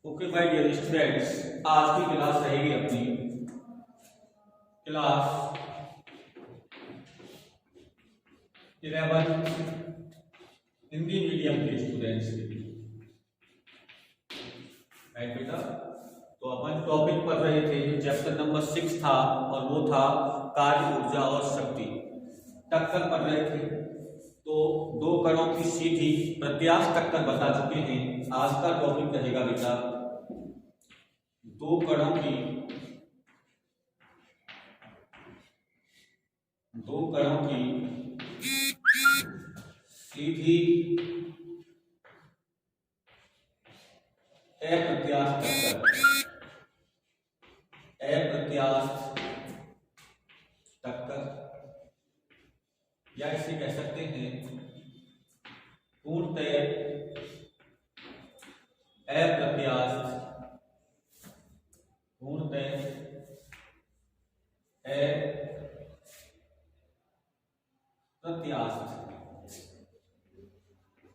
Okay my dear students, आज की class रहेगी अपनी क्लास 11 हिंदी मीडियम के स्टूडेंट्स के लिए। राइट बेटा, तो अपन टॉपिक पढ़ रहे थे जो चैप्टर नंबर 6 था और वो था कार्य, ऊर्जा और शक्ति। टक्कर पढ़ रहे थे, तो दो कणों की सीधी प्रत्यास्थ टक्कर बता चुके हैं। आज का टॉपिक रहेगा बेटा दो कणों की सीधी अप्रत्यास्थ टक्कर, या इसे कह सकते हैं पूर्णतः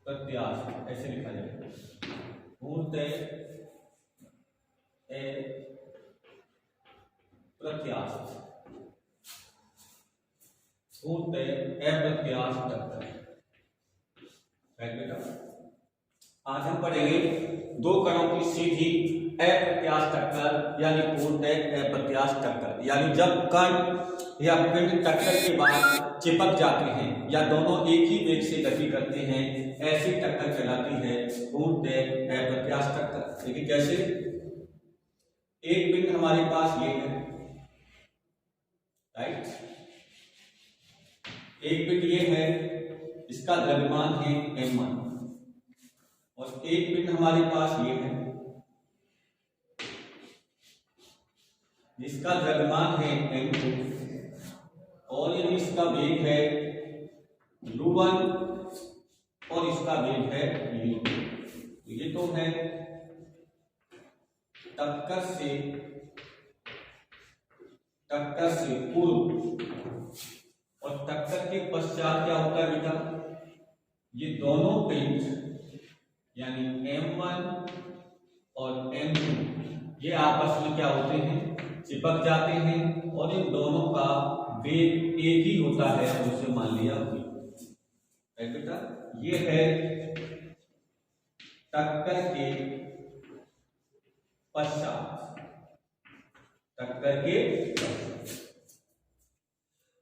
अप्रत्यास्थ ऐसे लिखा जाएगा, पूर्णतः अप्रत्यास्थ टक्कर। बेटा, आज हम पढ़ेंगे दो कणों की सीधी अप्रत्यास्थ टक्कर यानी पूर्णतः अप्रत्यास्थ टक्कर, यानी जब कण या पिंड टक्कर के बाद चिपक जाते हैं या दोनों एक ही वेग से गति करते हैं, ऐसी टक्कर कहलाती है पूर्णतः अप्रत्यास्थ टक्कर। देखिए कैसे, एक पिंड हमारे पास ये है, राइट, एक पिंड ये है, इसका द्रव्यमान है m1, और एक पिंड हमारे पास ये है जिसका द्रव्यमान है m2, और यदि इसका वेग है u1 और इसका वेग है u2। ये तो है टक्कर से पूर्व, और टक्कर के पश्चात क्या होता है बेटा, ये दोनों पिंड यानी m1 और m2 ये आपस में क्या होते हैं, चिपक जाते हैं, और इन दोनों का वेग एक ही होता है, उसे मान लिया v। बेटा, ये है टक्कर के पश्चात,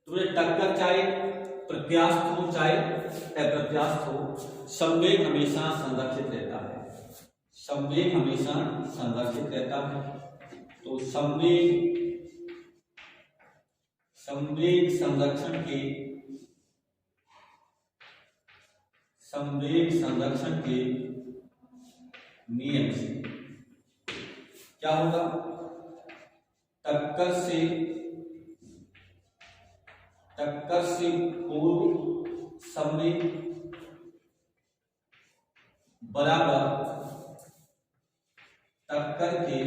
तो ये टक्कर चाहे प्रत्यास्थ हो चाहे अप्रत्यास्थ हो, संवेग हमेशा संरक्षित रहता है, तो संवेग संरक्षण के नियम से क्या होगा, टक्कर से पूर्व संवेग बराबर टक्कर के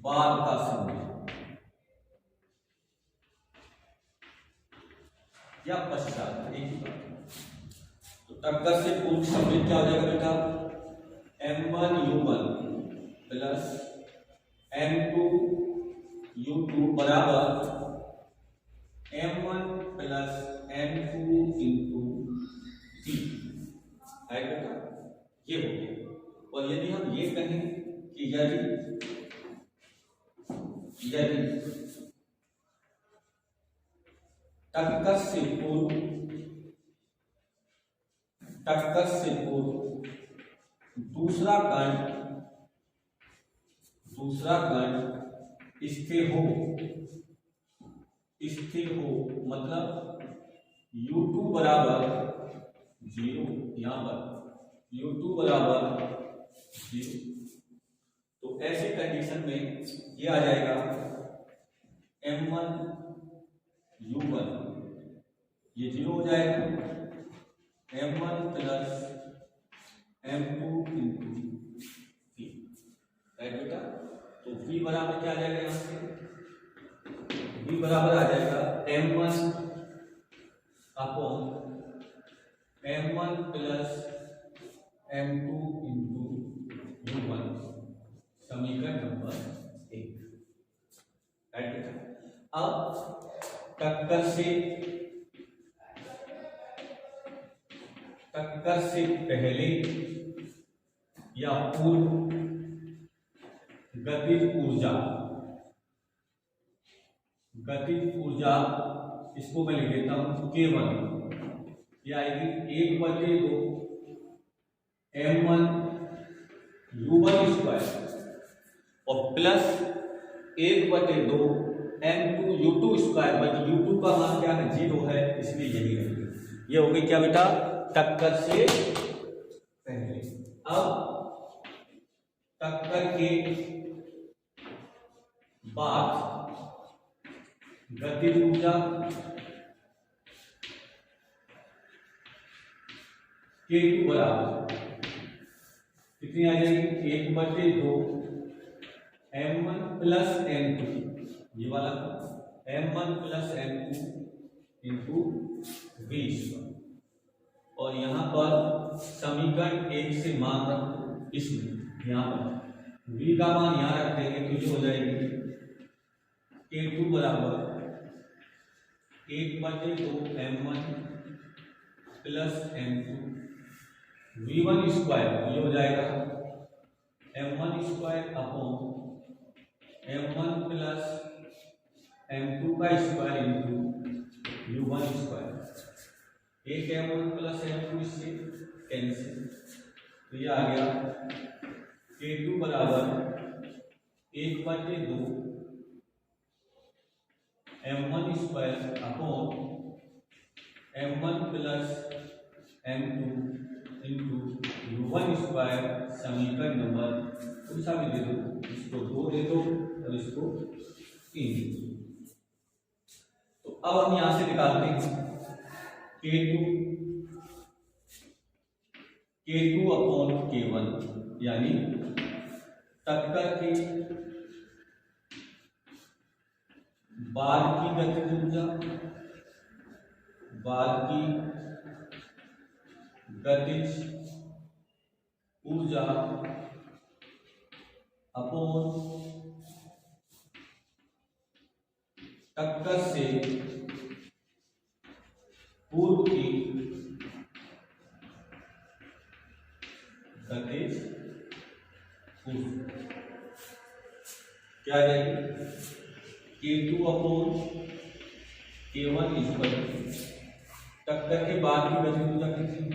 बाद का संवेग या पश्चात, एक ही बात। तो टक्कर से पूर्व संवेग क्या हो जाएगा बेटा, m1u1 प्लस m2u2 बराबर m1 plus m2 into v, है बेटा, ये हो गया। और यदि हम ये कहें कि यदि टक्कर से पूर्व दूसरा कण स्थिर हो, मतलब u2 बराबर 0, यहां पर u2 बराबर 0, तो ऐसी कंडीशन में ये आ जाएगा m1 u1, ये 0 हो जाएगा, m1 plus m2 into v, right बेटा। तो v बराबर क्या आ जाएगा, यहाँ से v V2 बराबर आ जाएगा m1 upon m1 plus m2 into u1, समीकरण नंबर 1। राइट। अब टक्कर से पहले या पूर्व गतिज ऊर्जा इसको मैं लिख देता हूं K1, ये आएगी 1/2 m1 u1 स्क्वायर और plus 1/2 m2 u2 square, but u2 का मान क्या है 0 है, इसलिए यही रहेगी। ये हो गई क्या बेटा, टक्कर से पहले। अब टक्कर के बाद गतिज ऊर्जा K2 बराबर कितनी आ जाएगी 1/2 m1 प्लस m2, ये वाला m1 plus m2 into v square, और यहाँ पर समीकरण 1 से मान रख इसमें यहाँ पर v का मान यहाँ रख देंगे तो जो हो जाएगी K2 बराबर 1/2 m1 plus m2 v1 square, ये हो जाएगा m1 square upon m1 plus m2 का स्क्वायर इंटू u1 स्क्वायर, एक m1 प्लस m2 इससे कैंसिल, तो ये आ गया K2 बराबर 1/2 m1 square upon m1 plus m2 into u1 square, समीकरण नंबर कुछ भी दे दो, इसको 2 दे दो और इसको 3 दे दो। तो अब हम यहां से निकालते हैं K2 अपॉन K1, यानी टक्कर के बाद की गतिज ऊर्जा, अपॉन टक्कर से पूर्व की गतिज ऊर्जा क्या आ जाएगी K2 अपॉन K1 इक्वल टक्कर के बाद की गतिज ऊर्जा कितनी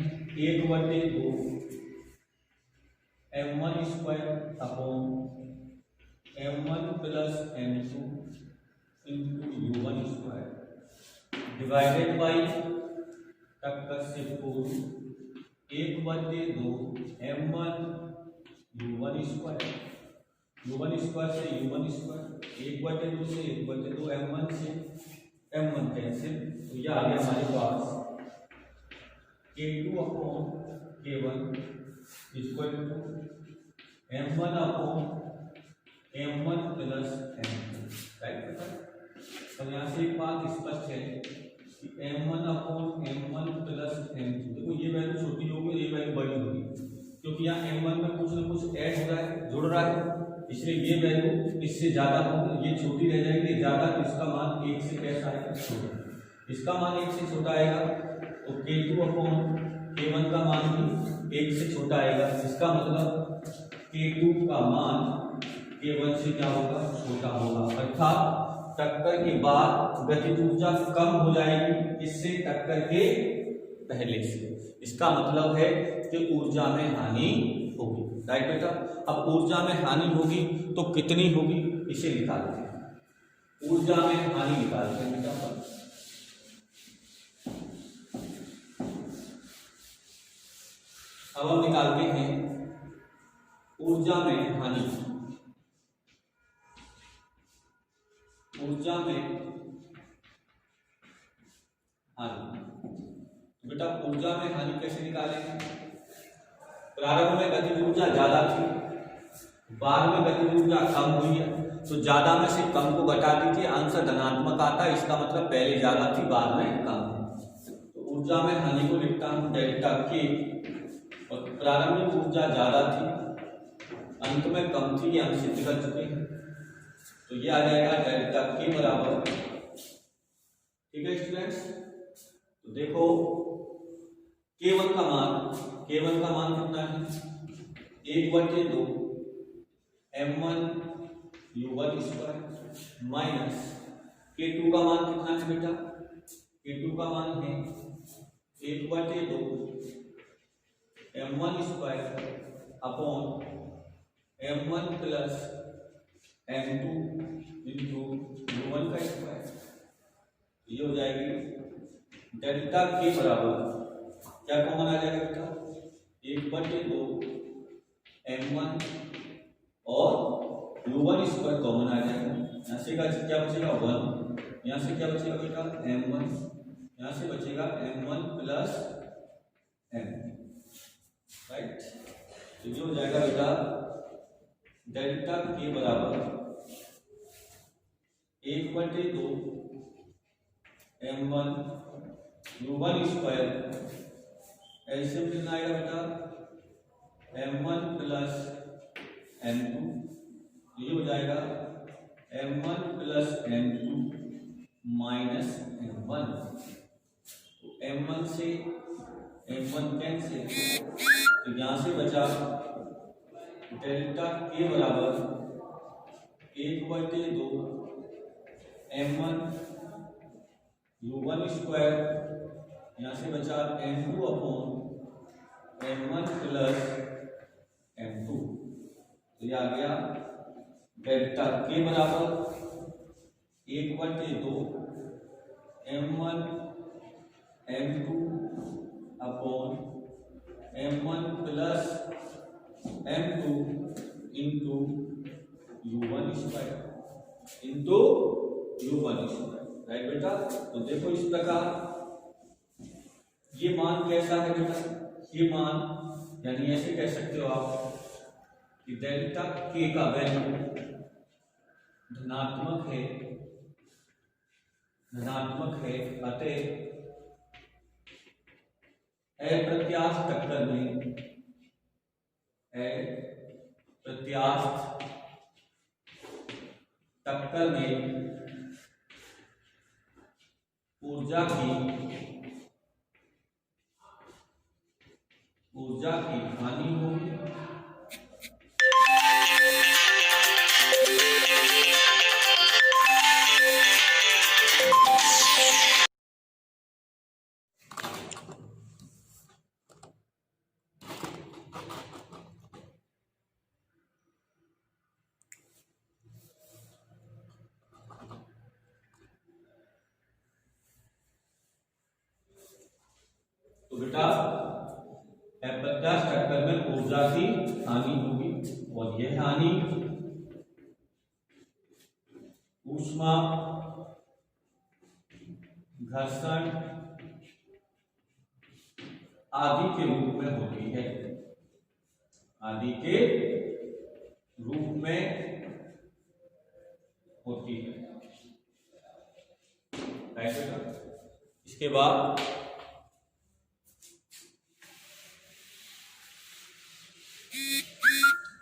1/2 m1 square upon m1 plus m2 into u1 square divided by टक्कर से पूर्व 1/2 m1 u1 square, u1 square से u1 स्क्वायर, 1/2 से 1/2 m1 से m1 कैंसिल, तो यह आ गया हमारे पास K2 upon K1 equal to m1 upon m1 plus m2, right. तो यहाँ से एक बात स्पष्ट है कि m1 upon m1 plus m2, देखो ये वैल्यू छोटी होगी, ये वैल्यू बड़ी होगी, क्योंकि यहाँ m1 में कुछ न कुछ ऐड हो रहा है, जुड़ रहा है, इसलिए ये वैल्यू इससे ज्यादा होगी, ये छोटी रह जाएगी, ज्यादा, तो इसका मान 1 से कैसा आएगा छोटा, इसका मान 1 से छोटा आएगा, तो K2 अपॉन K1 का मान भी 1 से छोटा आएगा, इसका मतलब K2 का मान K1 से क्या होगा छोटा होगा, अर्थात टक्कर के बाद गतिज ऊर्जा कम हो जाएगी इससे टक्कर के पहले से, इसका मतलब है कि ऊर्जा में हानि होगी, राइट बेटा। अब ऊर्जा में हानि होगी तो कितनी होगी इसे निकालते हैं, ऊर्जा में हानि निकालते हैं बेटा। अब हम निकालते हैं ऊर्जा में हानि, ऊर्जा में हानि, बेटा ऊर्जा में हानि कैसे निकालेंगे, प्रारंभ में गतिज ऊर्जा ज्यादा थी, बाद में गतिज ऊर्जा कम हुई है, तो ज्यादा में से कम को घटा दीजिए, आंसर धनात्मक आता है, इसका मतलब पहले ज्यादा थी बाद में कम है। तो ऊर्जा में हानि को लिखता हूं डेल्टा के, और प्रारंभिक ऊर्जा ज्यादा थी अंत में कम थी, ये हम सिद्ध कर चुके हैं। तो ये आ जाएगा डेल्टा के बराबर, ठीक है स्टूडेंट्स। तो देखो K1 का मान कितना है, 1/2 m1 u1 square minus K2 का मान कितना है बेटा, K2 का मान है 1/2 m1 square upon m1 plus m2 into u1 का स्क्वायर। ये हो जाएगी डेल्टा के बराबर, क्या कॉमन आ जाएगा बेटा, 1/2 m1 और u1 स्क्वायर कॉमन आ जाएगा। यहाँ से क्या बचेगा 1, यहाँ से क्या बचेगा बेटा m1, यहाँ से बचेगा m1 प्लस m, राइट। तो ये हो जाएगा बेटा डेल्टा के बराबर 1/2 m1 u1 स्क्वायर, ऐसे कितना आएगा बेटा m1 प्लस m2, ये हो जाएगा m1 plus m2 minus m1। तो m1 से m1 कैंसिल, तो यहाँ से बचा डेल्टा के बराबर 1/2 m1 u1 स्क्वायर, यहाँ से बचा m2 upon m1 plus m2। तो ये आ गया डेल्टा के बराबर 1/2 m1 m2 upon m1 plus m2 into u1 square, right बेटा। तो देखो इस प्रकार ये मान कैसा है बेटा, ये मान यानी ऐसे कह सकते हो आप कि डेल्टा के का वैल्यू धनात्मक है, अतः अप्रत्यास्थ टक्कर में ऊर्जा की हानि होगी। तो बेटा अप्रत्यास्थ टक्कर में ऊर्जा की हानि होगी, और यह हानि ऊष्मा घर्षण आदि के रूप में होती है,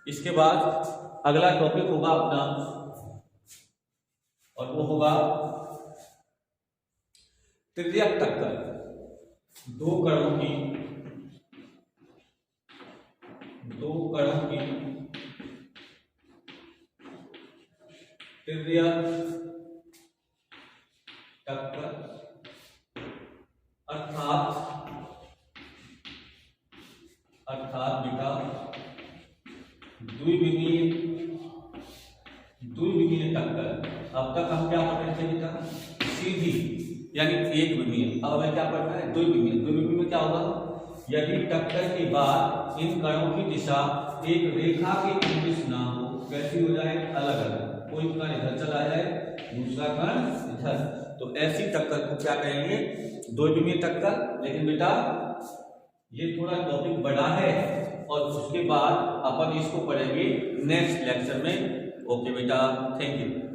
इसके बाद अगला टॉपिक होगा अपना, और वो होगा तृतीयक टक्कर। दो कणों की तृतीयक टक्कर अर्थात बेटा द्विविमीय टक्कर। अब तक हम क्या पढ़ रहे थे बेटा, सीधी यानी एक विमीय, अब हमें क्या पढ़ना है द्विविमीय। द्विविमीय में क्या होगा, यदि टक्कर के बाद इन कणों की दिशा एक रेखा के अनुदिश ना हो, कैसी हो जाए अलग अलग, कोई कण इधर चला जाए दूसरा कण इधर, तो ऐसी टक्कर को क्या कहेंगे द्विविमीय टक्कर। लेकिन बेटा ये थोड़ा टॉपिक बड़ा है और उसके बाद अपन इसको पढ़ेंगे नेक्स्ट लेक्चर में, ओके बेटा, थैंक यू।